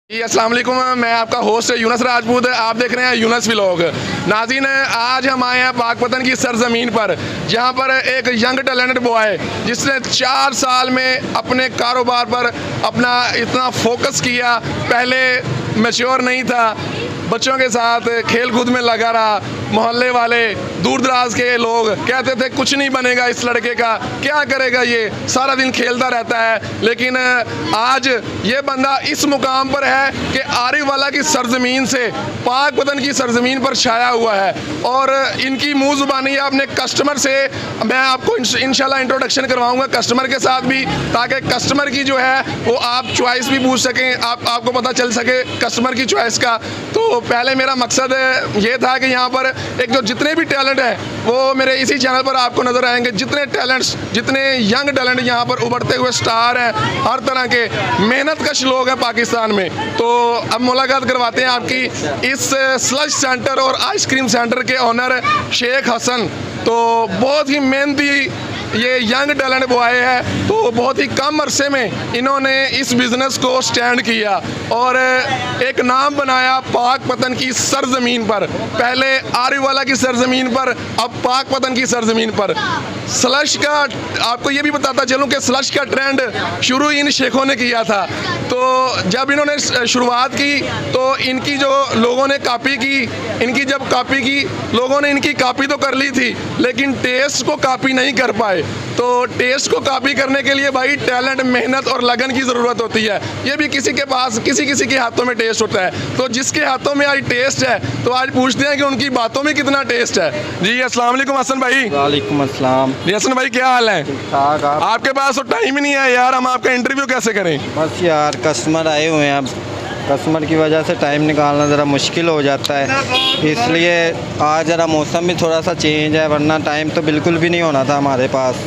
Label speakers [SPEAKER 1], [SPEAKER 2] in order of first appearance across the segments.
[SPEAKER 1] जी अस्सलाम वालेकुम, मैं आपका होस्ट यूनस राजपूत। आप देख रहे हैं यूनस व्लॉग। नाज़रीन, आज हम आए हैं पाकपतन की सरजमीन पर, जहां पर एक यंग टैलेंटेड बॉय जिसने 4 साल में अपने कारोबार पर अपना इतना फोकस किया। पहले मैच्योर नहीं था, बच्चों के साथ खेल कूद में लगा रहा। मोहल्ले वाले, दूर दराज के लोग कहते थे कुछ नहीं बनेगा इस लड़के का, क्या करेगा ये, सारा दिन खेलता रहता है। लेकिन आज ये बंदा इस मुकाम पर है कि आरिफ वाला की सरजमीन से पाकपतन की सरजमीन पर छाया हुआ है। और इनकी मुँह ज़ुबानी अपने कस्टमर से मैं आपको इंशाल्लाह इंट्रोडक्शन करवाऊँगा कस्टमर के साथ भी, ताकि कस्टमर की जो है वो आप चॉइस भी पूछ सकें, आपको पता चल सके कस्टमर की चॉइस का। तो पहले मेरा मकसद ये था कि यहाँ पर एक जो जितने भी टैलेंट हैं वो मेरे इसी चैनल पर आपको नज़र आएंगे। जितने टैलेंट्स, जितने यंग टैलेंट यहाँ पर उभरते हुए स्टार हैं, हर तरह के मेहनतकश लोग हैं पाकिस्तान में। तो अब मुलाकात करवाते हैं आपकी इस स्लश सेंटर और आइसक्रीम सेंटर के ऑनर शेख हसन। तो बहुत ही मेहनती ये यंग टैलेंट बॉय है, तो बहुत ही कम अरसे में इन्होंने इस बिज़नेस को स्टैंड किया और एक नाम बनाया पाकपतन की सरजमीन पर। पहले आरिफ वाला की सरजमीन पर, अब पाकपतन की सरजमीन पर। स्लश का आपको ये भी बताता चलूँ कि स्लश का ट्रेंड शुरू इन शेखों ने किया था। तो जब इन्होंने शुरुआत की तो इनकी जो लोगों ने कॉपी की, इनकी जब कॉपी की लोगों ने इनकी कॉपी तो कर ली थी, लेकिन टेस्ट को कॉपी नहीं कर पाए। तो टेस्ट को कॉपी करने के लिए भाई टैलेंट, मेहनत और लगन की ज़रूरत होती है। ये भी किसी के पास, किसी किसी के हाथों में टेस्ट होता है। तो जिसके हाथों में आज टेस्ट है, तो आज पूछते हैं कि उनकी बातों में कितना टेस्ट है। जी अस्सलाम वालेकुम हसन भाई।
[SPEAKER 2] वालेकुम अस्सलाम।
[SPEAKER 1] जी हसन भाई, क्या हाल है?
[SPEAKER 2] ठीक-ठाक।
[SPEAKER 1] आपके पास तो टाइम ही नहीं है यार, हम आपका इंटरव्यू कैसे करें?
[SPEAKER 2] बस यार कस्टमर आए हुए हैं, अब कस्टमर की वजह से टाइम निकालना ज़रा मुश्किल हो जाता है, इसलिए आज ज़रा मौसम भी थोड़ा सा चेंज है, वरना टाइम तो बिल्कुल भी नहीं होना था हमारे पास।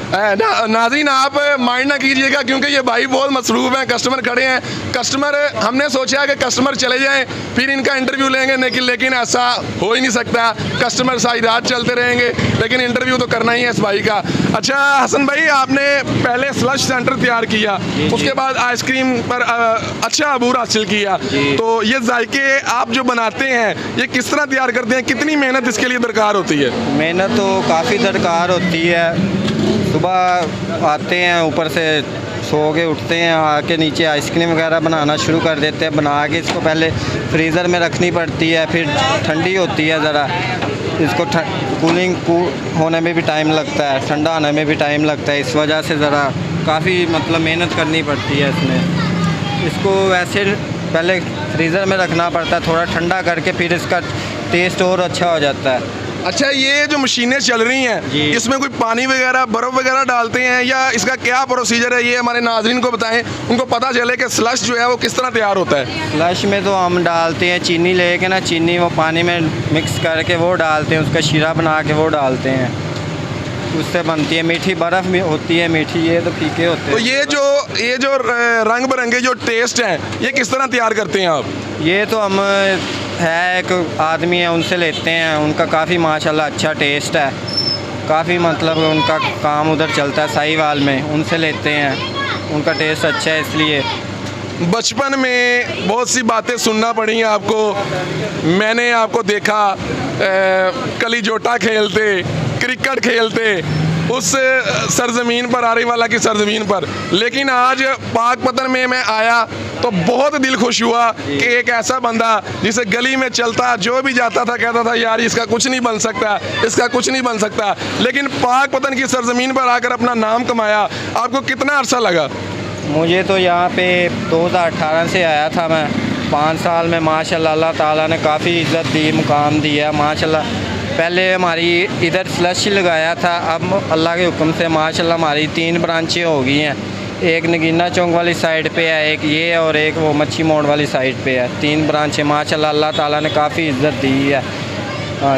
[SPEAKER 1] नाज़रीन, आप माइंड ना कीजिएगा क्योंकि ये भाई बहुत मसरूफ़ हैं, कस्टमर खड़े हैं। कस्टमर, हमने सोचा कि कस्टमर चले जाएं फिर इनका इंटरव्यू लेंगे, लेकिन ऐसा हो ही नहीं सकता। कस्टमर सारी रात चलते रहेंगे, लेकिन इंटरव्यू तो करना ही है इस भाई का। अच्छा हसन भाई, आपने पहले स्लश सेंटर तैयार किया, उसके बाद आइसक्रीम पर अच्छा अबूर हासिल किया। तो ये जायके आप जो बनाते हैं ये किस तरह तैयार करते हैं, कितनी मेहनत इसके लिए दरकार होती है?
[SPEAKER 2] मेहनत तो काफ़ी दरकार होती है। सुबह आते हैं, ऊपर से सो के उठते हैं, आके नीचे आइसक्रीम वगैरह बनाना शुरू कर देते हैं। बना के इसको पहले फ्रीज़र में रखनी पड़ती है, फिर ठंडी होती है ज़रा, इसको कूलिंग होने में भी टाइम लगता है, ठंडा होने में भी टाइम लगता है। इस वजह से ज़रा काफ़ी मतलब मेहनत करनी पड़ती है इसमें। इसको वैसे पहले फ्रीज़र में रखना पड़ता है, थोड़ा ठंडा करके फिर इसका टेस्ट और अच्छा हो जाता है।
[SPEAKER 1] अच्छा, ये जो मशीनें चल रही हैं इसमें कोई पानी वगैरह, बर्फ़ वगैरह डालते हैं या इसका क्या प्रोसीजर है, ये हमारे नाज़रीन को बताएं, उनको पता चले कि स्लश जो है वो किस तरह तैयार होता है।
[SPEAKER 2] स्लश में तो हम डालते हैं चीनी लेके ना, चीनी वो पानी में मिक्स करके वो डालते हैं, उसका शीरा बना के वो डालते हैं, उससे बनती है। मीठी बर्फ़ में होती है, मीठी, ये तो फीके होते हैं।
[SPEAKER 1] तो ये जो रंग बिरंगे जो टेस्ट हैं ये किस तरह तैयार करते हैं आप?
[SPEAKER 2] ये तो हम है एक आदमी है, उनसे लेते हैं, उनका काफ़ी माशाल्लाह अच्छा टेस्ट है, काफ़ी मतलब उनका काम उधर चलता है साहिवाल में, उनसे लेते हैं, उनका टेस्ट अच्छा है। इसलिए
[SPEAKER 1] बचपन में बहुत सी बातें सुनना पड़ी हैं आपको। मैंने आपको देखा कली जोटा खेलते, क्रिकेट खेलते उस सरजमीन पर, आरिफ वाला की सरजमीन पर, लेकिन आज पाकपतन में मैं आया तो बहुत दिल खुश हुआ कि एक ऐसा बंदा जिसे गली में चलता जो भी जाता था कहता था यार इसका कुछ नहीं बन सकता, इसका कुछ नहीं बन सकता, लेकिन पाकपतन की सरजमीन पर आकर अपना नाम कमाया। आपको कितना अरसा लगा?
[SPEAKER 2] मुझे तो यहाँ पे 2018 से आया था मैं, 5 साल में माशाल्लाह अल्लाह ताला ने काफ़ी इज़्ज़त दी, मुकाम दिया माशाल्लाह। पहले हमारी इधर स्लश लगाया था, अब अल्लाह के हुक्म से माशाल्लाह हमारी 3 ब्रांचें हो गई हैं। एक नगीना चौक वाली साइड पे है, एक ये, और एक वो मच्छी मोड़ वाली साइड पे है। 3 ब्रांचें माशाल्लाह अल्लाह ताला ने काफ़ी इज़्ज़त दी है।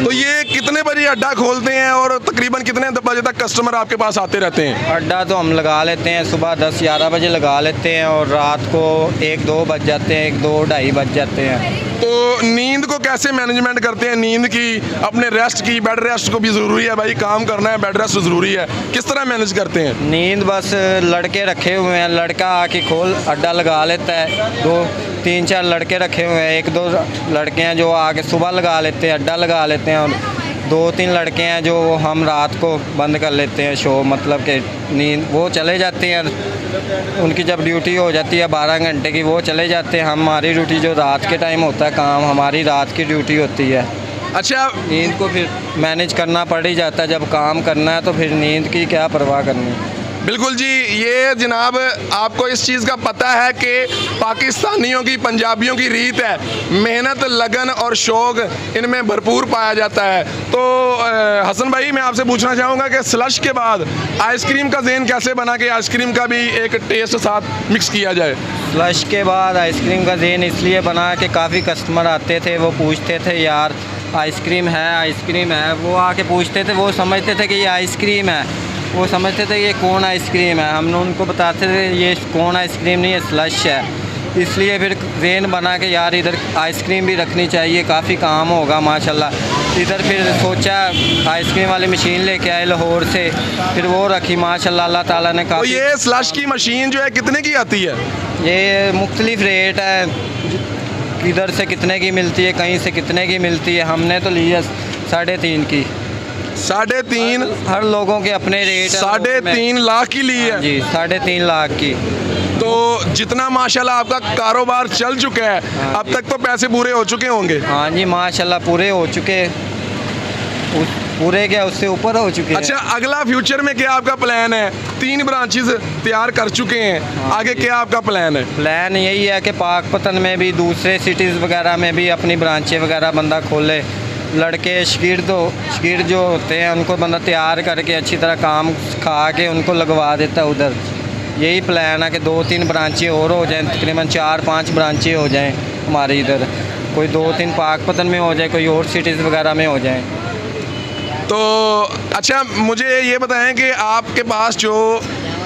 [SPEAKER 1] तो ये कितने बजे अड्डा खोलते हैं और तकरीबन कितने बजे तक कस्टमर आपके पास आते रहते हैं?
[SPEAKER 2] अड्डा तो हम लगा लेते हैं सुबह 10-11 बजे लगा लेते हैं, और रात को 1-2 बज जाते हैं, 1-2 ढाई बज जाते हैं।
[SPEAKER 1] तो नींद को कैसे मैनेजमेंट करते हैं, नींद की, अपने रेस्ट की? बेड रेस्ट को भी ज़रूरी है भाई, काम करना है, बेड रेस्ट ज़रूरी है, किस तरह मैनेज करते हैं?
[SPEAKER 2] नींद बस लड़के रखे हुए हैं, लड़का आके खोल अड्डा लगा लेता है, 2-3-4 लड़के रखे हुए हैं, 1-2 लड़के हैं जो आके सुबह लगा लेते हैं, अड्डा लगा लेते हैं, और 2-3 लड़के हैं जो हम रात को बंद कर लेते हैं शो, मतलब कि नींद वो चले जाते हैं, उनकी जब ड्यूटी हो जाती है 12 घंटे की वो चले जाते हैं। हमारी ड्यूटी जो रात के टाइम होता है काम, हमारी रात की ड्यूटी होती है।
[SPEAKER 1] अच्छा,
[SPEAKER 2] नींद को फिर मैनेज करना पड़ ही जाता है, जब काम करना है तो फिर नींद की क्या परवाह करनी।
[SPEAKER 1] बिल्कुल जी, ये जनाब आपको इस चीज़ का पता है कि पाकिस्तानियों की, पंजाबियों की रीत है, मेहनत, लगन और शौक़ इनमें भरपूर पाया जाता है। तो हसन भाई, मैं आपसे पूछना चाहूँगा कि स्लश के बाद आइसक्रीम का ज़हन कैसे बना कि आइसक्रीम का भी एक टेस्ट साथ मिक्स किया जाए?
[SPEAKER 2] फ्लश के बाद आइसक्रीम का ज़हन इसलिए बना कि काफ़ी कस्टमर आते थे, वो पूछते थे यार आइसक्रीम है, वो आके पूछते थे, वो समझते थे कि ये आइसक्रीम है, वो समझते थे ये कौन आइसक्रीम है, हम उनको बताते थे ये कौन आइसक्रीम नहीं, ये स्लश है। इसलिए फिर ज़हन बना के यार इधर आइसक्रीम भी रखनी चाहिए, काफ़ी काम होगा माशाल्लाह। इधर फिर सोचा आइसक्रीम वाली मशीन लेके आए लाहौर से, फिर वो रखी माशाल्लाह, अल्लाह ताला ने
[SPEAKER 1] तो
[SPEAKER 2] काफ़ी।
[SPEAKER 1] ये स्लश की मशीन जो है कितने की आती है?
[SPEAKER 2] ये मुख्तलिफ रेट है, किधर से कितने की मिलती है, कहीं से कितने की मिलती है। हमने तो ली है 3.5 की।
[SPEAKER 1] 3.5?
[SPEAKER 2] हर लोगों के अपने रेट है।
[SPEAKER 1] 3.5 लाख की ली है
[SPEAKER 2] जी, 3.5 लाख की।
[SPEAKER 1] तो जितना माशाल्लाह आपका कारोबार चल चुका है, अब तक तो पैसे पूरे हो चुके होंगे?
[SPEAKER 2] हाँ जी, माशाल्लाह पूरे हो चुके, पूरे क्या उससे ऊपर हो चुके हैं।
[SPEAKER 1] अच्छा, अगला फ्यूचर में क्या आपका प्लान है? 3 ब्रांचेस तैयार कर चुके हैं, आगे क्या आपका प्लान है?
[SPEAKER 2] प्लान यही है कि पाकपतन में भी, दूसरे सिटीज़ वगैरह में भी अपनी ब्रांचें वगैरह बंदा खोले। लड़के शकीर जो होते हैं उनको बंदा तैयार करके अच्छी तरह काम सिखा के उनको लगवा देता है उधर। यही प्लान है कि 2-3 ब्रांचें और हो जाएं, तकरीबन 4-5 ब्रांचें हो जाएं हमारे इधर, कोई 2-3 पाकपतन में हो जाए, कोई और सिटीज़ वगैरह में हो जाएं।
[SPEAKER 1] तो अच्छा, मुझे ये बताएं कि आपके पास जो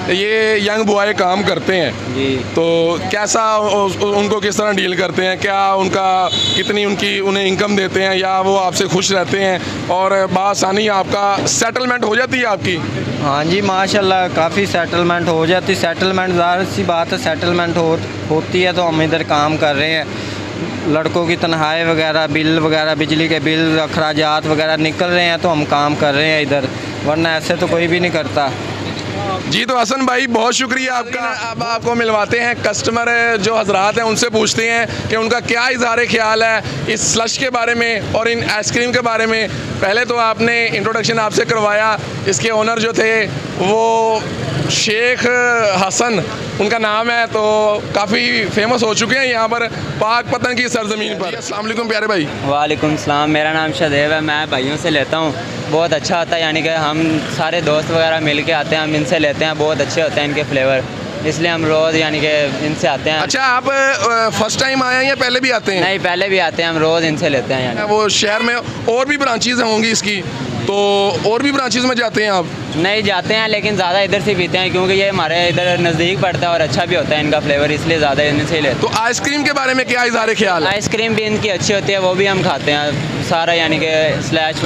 [SPEAKER 1] ये यंग बॉय काम करते हैं
[SPEAKER 2] जी,
[SPEAKER 1] तो कैसा उनको किस तरह डील करते हैं? क्या उनका कितनी उन्हें इनकम देते हैं, या वो आपसे खुश रहते हैं और बासानी आपका सेटलमेंट हो जाती है आपकी?
[SPEAKER 2] हाँ जी, माशाल्लाह काफ़ी सेटलमेंट हो जाती। सेटलमेंट ज़ाहिर सी बात है, सेटलमेंट होती है तो हम इधर काम कर रहे हैं। लड़कों की तनख्वाहें वगैरह, बिल वगैरह, बिजली के बिल, अखराजात वगैरह निकल रहे हैं तो हम काम कर रहे हैं इधर, वरना ऐसे तो कोई भी नहीं करता।
[SPEAKER 1] जी, तो हसन भाई बहुत शुक्रिया आपका। अब आपको मिलवाते हैं कस्टमर जो हजरात हैं, उनसे पूछते हैं कि उनका क्या इज़हार ख्याल है इस स्लश के बारे में और इन आइसक्रीम के बारे में। पहले तो आपने इंट्रोडक्शन आपसे करवाया, इसके ओनर जो थे वो शेख हसन उनका नाम है, तो काफ़ी फेमस हो चुके हैं यहाँ पर पाकपतन की सरजमीन पर। अस्सलाम वालेकुम प्यारे भाई।
[SPEAKER 3] वालेकुम सलाम, मेरा नाम शदेव है, मैं भाइयों से लेता हूँ, बहुत अच्छा होता है, यानी कि हम सारे दोस्त वगैरह मिल के आते हैं, हम इनसे लेते हैं, बहुत अच्छे होते हैं इनके फ्लेवर, इसलिए हम रोज़ यानी कि इनसे आते हैं।
[SPEAKER 1] अच्छा, आप फर्स्ट टाइम आए हैं या पहले भी आते हैं?
[SPEAKER 3] नहीं, पहले भी आते हैं, हम रोज़ इनसे लेते हैं। यानी
[SPEAKER 1] वो शहर में और भी ब्रांचेज होंगी इसकी, तो और भी ब्रांचेज में जाते हैं आप?
[SPEAKER 3] नहीं जाते हैं, लेकिन ज़्यादा इधर से पीते हैं क्योंकि ये हमारे इधर नज़दीक पड़ता है और अच्छा भी होता है इनका फ्लेवर, इसलिए ज़्यादा इनसे ही लेते
[SPEAKER 1] तो आइसक्रीम के बारे में क्या इज़हार ख्याल
[SPEAKER 3] हैं।
[SPEAKER 1] है?
[SPEAKER 3] आइसक्रीम भी इनकी अच्छी होती है, वो भी हम खाते हैं सारा, यानी कि स्लैश।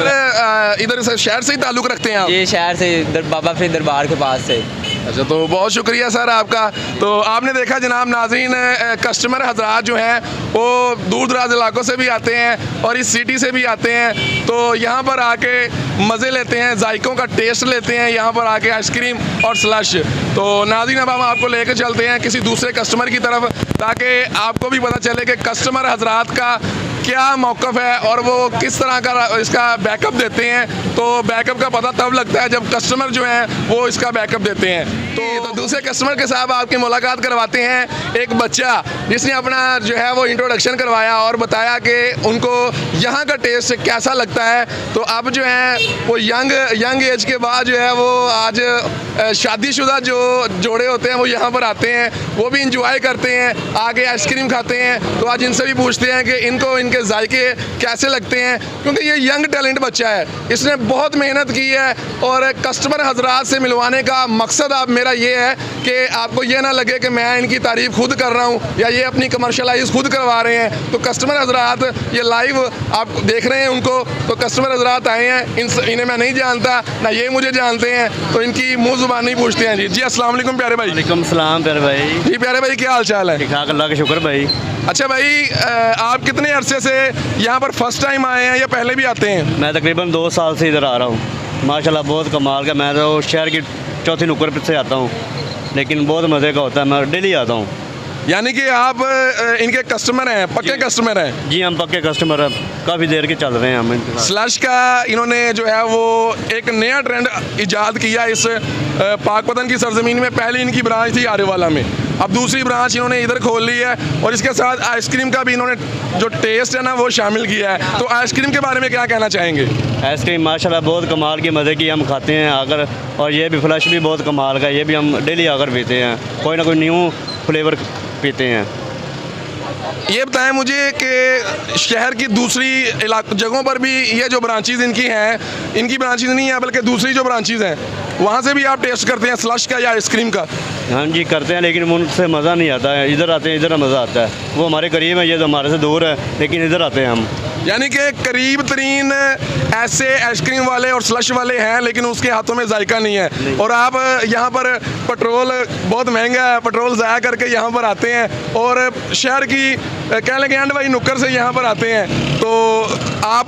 [SPEAKER 1] इधर से शहर से ही ताल्लुक़ रखते हैं आप?
[SPEAKER 3] जी, शहर से, बाबा फरीद दरबार के पास से।
[SPEAKER 1] अच्छा, तो बहुत शुक्रिया सर आपका। तो आपने देखा जनाब नाज़रीन, कस्टमर हजरात जो हैं वो दूर दराज इलाकों से भी आते हैं और इस सिटी से भी आते हैं, तो यहाँ पर आके मज़े लेते हैं, जायकों का टेस्ट लेते हैं, यहाँ पर आके आइसक्रीम और स्लश। तो नाज़रीन, अब हम आपको लेकर चलते हैं किसी दूसरे कस्टमर की तरफ, ताकि आपको भी पता चले कि कस्टमर हजरात का क्या मौक़िफ़ है और वो किस तरह का इसका बैकअप देते हैं। तो बैकअप का पता तब लगता है जब कस्टमर जो हैं वो इसका बैकअप देते हैं। तो दूसरे कस्टमर के साथ आपकी मुलाकात करवाते हैं। एक बच्चा जिसने अपना जो है वो इंट्रोडक्शन करवाया और बताया कि उनको यहाँ का टेस्ट कैसा लगता है। तो अब जो है वो यंग एज के बाद जो है वो आज शादीशुदा जो जोड़े होते हैं वो यहाँ पर आते हैं, वो भी इंजॉय करते हैं, आगे आइसक्रीम खाते हैं। तो आज इनसे भी पूछते हैं कि इनको इनके इनके जायके कैसे लगते हैं, क्योंकि ये यंग टैलेंट बच्चा है, इसने बहुत मेहनत की है। और कस्टमर हजरात से मिलवाने का मकसद आप मेरा ये है कि आपको ये ना लगे कि मैं इनकी तारीफ खुद कर रहा हूँ या ये अपनी कमर्शलाइज खुद करवा रहे हैं। तो कस्टमर हजरात ये लाइव आप देख रहे हैं उनको, तो कस्टमर हजरात आए हैं, इन्हें मैं नहीं जानता ना ये मुझे जानते हैं, तो इनकी मुँह ज़ुबानी पूछते हैं। जी अस्सलाम वालेकुम प्यारे भाई।
[SPEAKER 4] वालेकुम सलाम प्यारे भाई।
[SPEAKER 1] जी प्यारे भाई क्या हाल चाल है?
[SPEAKER 4] ठीक ठाक अल्लाह का शुक्र भाई।
[SPEAKER 1] अच्छा भाई, आप कितने अरसे से यहाँ पर फर्स्ट टाइम आए हैं या पहले भी आते हैं?
[SPEAKER 4] मैं तकरीबन 2 साल से इधर आ रहा हूँ। माशाल्लाह बहुत कमाल का, मैं तो शहर की चौथी नुक्कड़ से आता हूँ, लेकिन बहुत मज़े का होता है, मैं डेली आता हूँ।
[SPEAKER 1] यानी कि आप इनके कस्टमर हैं, पक्के कस्टमर हैं?
[SPEAKER 4] जी हम पक्के कस्टमर हैं, काफ़ी देर के चल रहे हैं हम इनके साथ।
[SPEAKER 1] स्लश का इन्होंने जो है वो एक नया ट्रेंड इजाद किया इस पाकपतन की सरजमीन में। पहले इनकी ब्रांच थी आरेवाला में, अब दूसरी ब्रांच इन्होंने इधर खोल ली है, और इसके साथ आइसक्रीम का भी इन्होंने जो टेस्ट है ना वो शामिल किया है। तो आइसक्रीम के बारे में क्या कहना चाहेंगे?
[SPEAKER 4] आइसक्रीम माशाल्लाह बहुत कमाल की, मज़े की, हम खाते हैं आकर, और ये भी फ्लश भी बहुत कमाल का, ये भी हम डेली आकर पीते हैं, कोई ना कोई न्यू फ्लेवर पीते हैं।
[SPEAKER 1] ये बताएं मुझे कि शहर की दूसरी जगहों पर भी ये जो ब्रांचेज़ इनकी हैं, इनकी ब्रांचेज़ नहीं है बल्कि दूसरी जो ब्रांचेज़ हैं वहाँ से भी आप टेस्ट करते हैं स्लश का या आइसक्रीम का?
[SPEAKER 4] हाँ जी करते हैं, लेकिन उनसे मज़ा नहीं आता है। इधर आते हैं, इधर मज़ा आता है। वो हमारे करीब है, ये तो हमारे से दूर है, लेकिन इधर आते हैं हम।
[SPEAKER 1] यानी कि करीब तरीन ऐसे आइसक्रीम वाले और स्लश वाले हैं, लेकिन उसके हाथों में जायका नहीं है। और आप यहाँ पर पेट्रोल बहुत महंगा है, पेट्रोल ज़ाया करके यहाँ पर आते हैं और शहर की कह लेंगे एंड वाली नुक्कड़ से यहाँ पर आते हैं। तो आप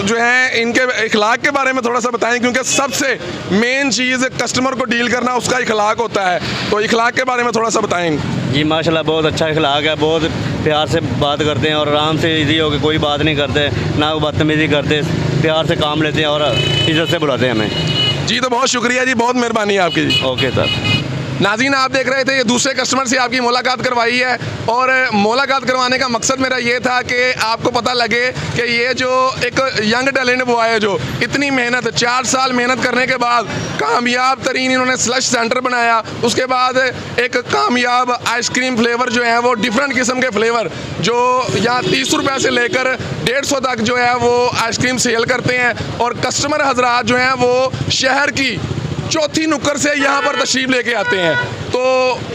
[SPEAKER 1] जो है इनके इखलाक के बारे में थोड़ा सा बताएं, क्योंकि सबसे मेन चीज़ कस्टमर को डील करना उसका इखलाक होता है। तो इखलाक के बारे में थोड़ा सा बताएं।
[SPEAKER 4] जी माशाल्लाह बहुत अच्छा इखलाक है, बहुत प्यार से बात करते हैं और आराम से इजी हो के कोई बात नहीं करते, ना वो बदतमीज़ी करते, प्यार से काम लेते हैं और इज्जत से बुलाते हैं हमें।
[SPEAKER 1] जी तो बहुत शुक्रिया जी, बहुत मेहरबानी है आपकी जी।
[SPEAKER 4] Okay sir.
[SPEAKER 1] नाज़रीन आप देख रहे थे, ये दूसरे कस्टमर से आपकी मुलाकात करवाई है, और मुलाकात करवाने का मकसद मेरा ये था कि आपको पता लगे कि ये जो एक यंग टैलेंट बॉय है जो इतनी मेहनत 4 साल मेहनत करने के बाद कामयाब तरीन इन्होंने स्लश सेंटर बनाया, उसके बाद एक कामयाब आइसक्रीम फ्लेवर जो है वो डिफरेंट किस्म के फ्लेवर जो यहाँ 30 रुपये से लेकर 150 तक जो है वो आइसक्रीम सेल करते हैं, और कस्टमर हजरात जो हैं वो शहर की चौथी नुक्कड़ से यहाँ पर तशरीफ़ लेके आते हैं। तो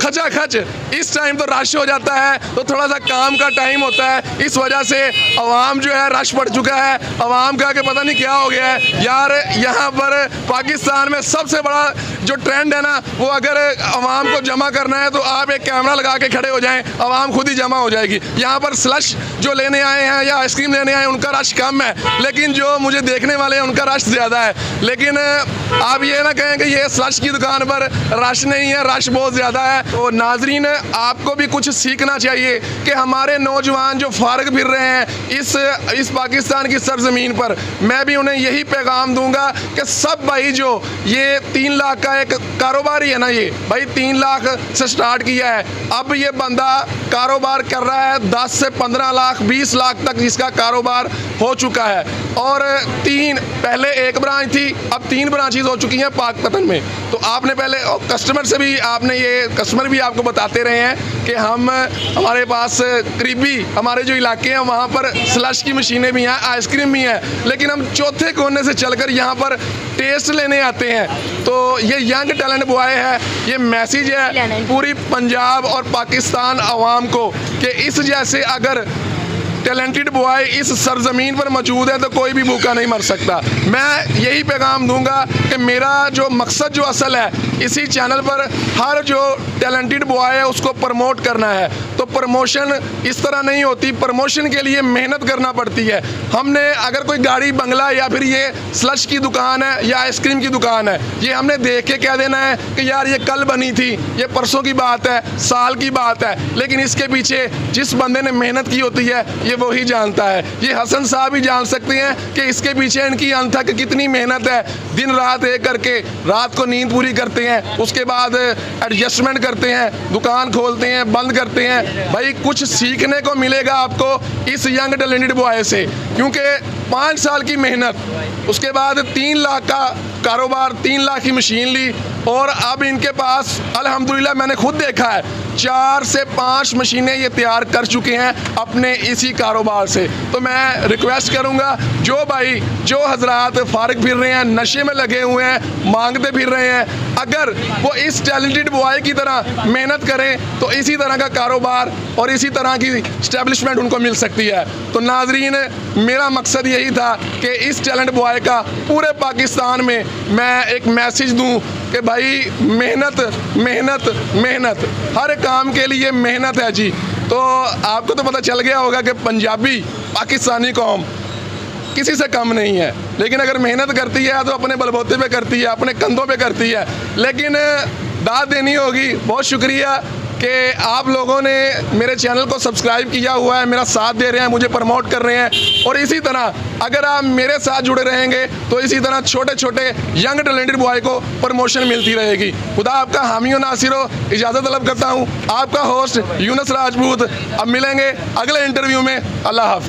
[SPEAKER 1] खचाखच इस टाइम तो रश हो जाता है, तो थोड़ा सा काम का टाइम होता है, इस वजह से अवाम जो है रश पड़ चुका है। अवाम का कि पता नहीं क्या हो गया है यार, यहाँ पर पाकिस्तान में सबसे बड़ा जो ट्रेंड है ना वो अगर अवाम को जमा करना है तो आप एक कैमरा लगा के खड़े हो जाएं, अवाम खुद ही जमा हो जाएगी। यहाँ पर स्लश जो लेने आए हैं या आइसक्रीम लेने आए हैं उनका रश कम है, लेकिन जो मुझे देखने वाले हैं उनका रश ज़्यादा है। लेकिन आप ये ना कहें कि ये स्लश की दुकान पर रश नहीं है, रश बहुत ज़्यादा है। तो नाजरीन आपको भी कुछ सीखना चाहिए कि हमारे नौजवान जो फारग फिर रहे हैं इस पाकिस्तान की सरजमीन पर, मैं भी उन्हें यही पैगाम दूंगा कि सब भाई जो ये 3 लाख का एक कारोबार ही है ना, ये भाई 3 लाख से स्टार्ट किया है, अब ये बंदा कारोबार कर रहा है 10 से 15 लाख 20 लाख तक इसका कारोबार हो चुका है। और पहले एक ब्रांच थी, अब 3 ब्रांचेज हो चुकी हैं पाकपतन में। तो आपने पहले कस्टमर से भी आपने ये कस्टमर भी आपको बताते रहे हैं कि हमारे पास करीबी हमारे जो इलाके हैं वहाँ पर स्लश की मशीनें भी हैं, आइसक्रीम भी हैं, लेकिन हम चौथे कोने से चलकर यहाँ पर टेस्ट लेने आते हैं। तो ये यंग टैलेंट बॉय है, ये मैसेज है पूरी पंजाब और पाकिस्तान अवाम को कि इस जैसे अगर टैलेंटेड बॉय इस सरजमीन पर मौजूद है तो कोई भी भूखा नहीं मर सकता। मैं यही पैगाम दूंगा कि मेरा जो मकसद जो असल है इसी चैनल पर हर जो टैलेंटेड बॉय है उसको प्रमोट करना है। तो प्रमोशन इस तरह नहीं होती, प्रमोशन के लिए मेहनत करना पड़ती है। हमने अगर कोई गाड़ी बंगला या फिर ये स्लश की दुकान है या आइसक्रीम की दुकान है, ये हमने देख के कह देना है कि यार ये कल बनी थी, ये परसों की बात है, साल की बात है, लेकिन इसके पीछे जिस बंदे ने मेहनत की होती है ये वही जानता है। ये हसन साहब ही जान सकते हैं कि इसके पीछे इनकी अनथक कितनी मेहनत है। दिन रात एक करके रात को नींद पूरी करते हैं, उसके बाद एडजस्टमेंट करते हैं, दुकान खोलते हैं, बंद करते हैं। भाई कुछ सीखने को मिलेगा आपको इस यंग टैलेंटेड बॉय से, क्योंकि 5 साल की मेहनत, उसके बाद 3 लाख का कारोबार, 3 लाख की मशीन ली, और अब इनके पास अल्हम्दुलिल्लाह मैंने खुद देखा है 4 से 5 मशीनें ये तैयार कर चुके हैं अपने इसी कारोबार से। तो मैं रिक्वेस्ट करूंगा जो भाई जो हजरात फारिग फिर रहे हैं, नशे में लगे हुए हैं, मांगते फिर रहे हैं, अगर वो इस टैलेंटेड बॉय की तरह मेहनत करें तो इसी तरह का कारोबार और इसी तरह की इस्टेब्लिशमेंट उनको मिल सकती है। तो नाजरीन, मेरा मकसद यही था कि इस टैलेंट बॉय का पूरे पाकिस्तान में मैं एक मैसेज दूं कि भाई मेहनत मेहनत मेहनत, हर काम के लिए मेहनत है जी। तो आपको तो पता चल गया होगा कि पंजाबी पाकिस्तानी कौम किसी से कम नहीं है, लेकिन अगर मेहनत करती है तो अपने बलबूते पे करती है, अपने कंधों पे करती है। लेकिन दाद देनी होगी। बहुत शुक्रिया कि आप लोगों ने मेरे चैनल को सब्सक्राइब किया हुआ है, मेरा साथ दे रहे हैं, मुझे प्रमोट कर रहे हैं। और इसी तरह अगर आप मेरे साथ जुड़े रहेंगे तो इसी तरह छोटे छोटे यंग टैलेंटेड बॉय को प्रमोशन मिलती रहेगी। खुदा आपका हामी और नासिर हो। इजाज़त तलब करता हूँ, आपका होस्ट यूनुस राजपूत। अब मिलेंगे अगले इंटरव्यू में। अल्लाह हाफिज़।